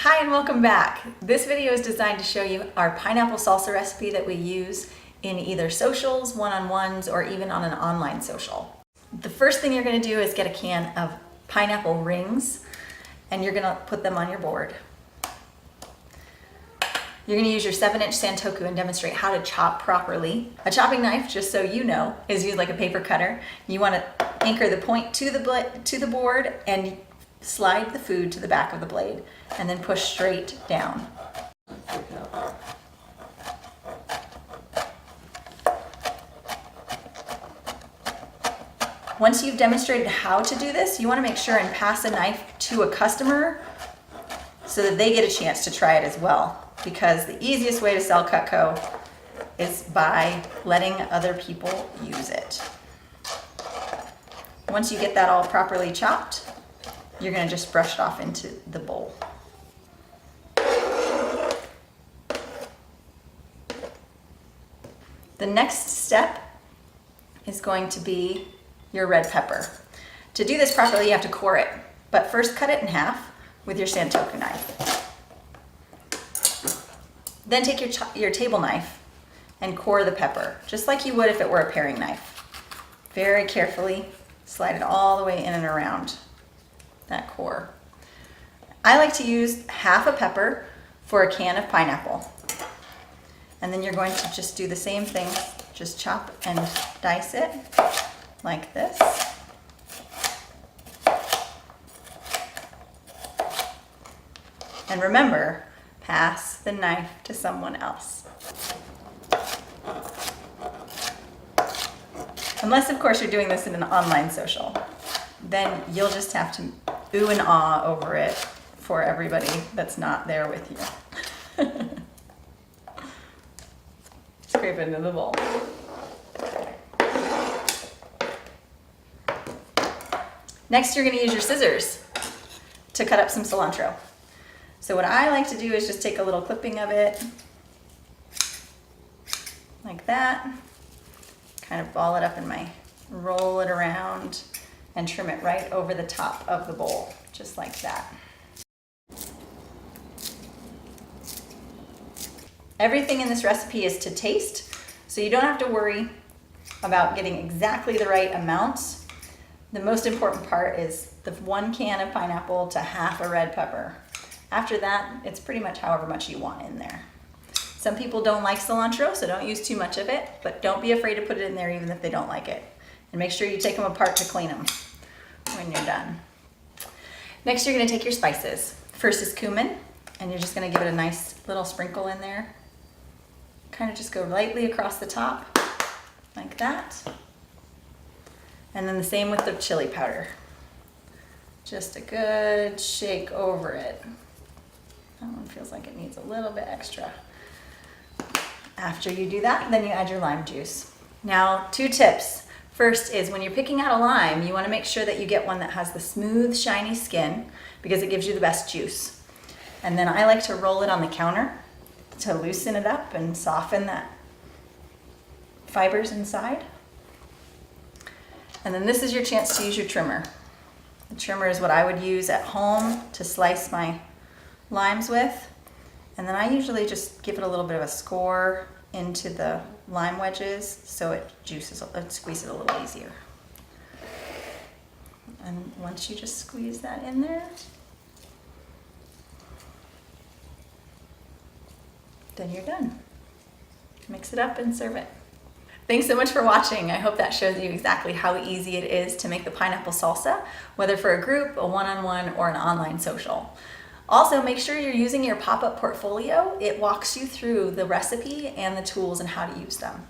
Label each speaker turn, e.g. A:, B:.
A: Hi and welcome back. This video is designed to show you our pineapple salsa recipe that we use in either socials, one-on-ones, or even on an online social. The first thing you're going to do is get a can of pineapple rings and you're going to put them on your board. You're going to use your 7-inch Santoku and demonstrate how to chop properly. A chopping knife, just so you know, is used like a paper cutter. You want to anchor the point to the board and slide the food to the back of the blade and then push straight down. Once you've demonstrated how to do this, you want to make sure and pass a knife to a customer so that they get a chance to try it as well, because the easiest way to sell Cutco is by letting other people use it. Once you get that all properly chopped, you're going to just brush it off into the bowl. The next step is going to be your red pepper. To do this properly, you have to core it, but first cut it in half with your Santoku knife. Then take your table knife and core the pepper, just like you would if it were a paring knife. Very carefully slide it all the way in and around that core. I like to use half a pepper for a can of pineapple. And then you're going to just do the same thing, just chop and dice it like this. And remember, pass the knife to someone else. Unless, of course, you're doing this in an online social. Then you'll just have to ooh and ah over it for everybody that's not there with you. Scrape it into the bowl. Next, you're going to use your scissors to cut up some cilantro. So what I like to do is just take a little clipping of it, like that, kind of ball it up in roll it around, and trim it right over the top of the bowl, just like that. Everything in this recipe is to taste, so you don't have to worry about getting exactly the right amounts. The most important part is the 1 can of pineapple to half a red pepper. After that, it's pretty much however much you want in there. Some people don't like cilantro, so don't use too much of it, but don't be afraid to put it in there even if they don't like it. And make sure you take them apart to clean them when you're done. Next, you're going to take your spices. First is cumin, and you're just going to give it a nice little sprinkle in there. Kind of just go lightly across the top, like that. And then the same with the chili powder. Just a good shake over it. That one feels like it needs a little bit extra. After you do that, then you add your lime juice. Now, 2 tips. First is when you're picking out a lime, you want to make sure that you get one that has the smooth, shiny skin because it gives you the best juice. And then I like to roll it on the counter to loosen it up and soften that fibers inside. And then this is your chance to use your trimmer. The trimmer is what I would use at home to slice my limes with. And then I usually just give it a little bit of a score into the lime wedges so it squeezes a little easier. And once you just squeeze that in there, then you're done. Mix it up and serve it. Thanks so much for watching. I hope that shows you exactly how easy it is to make the pineapple salsa, whether for a group, a one-on-one, or an online social. Also, make sure you're using your pop-up portfolio. It walks you through the recipe and the tools and how to use them.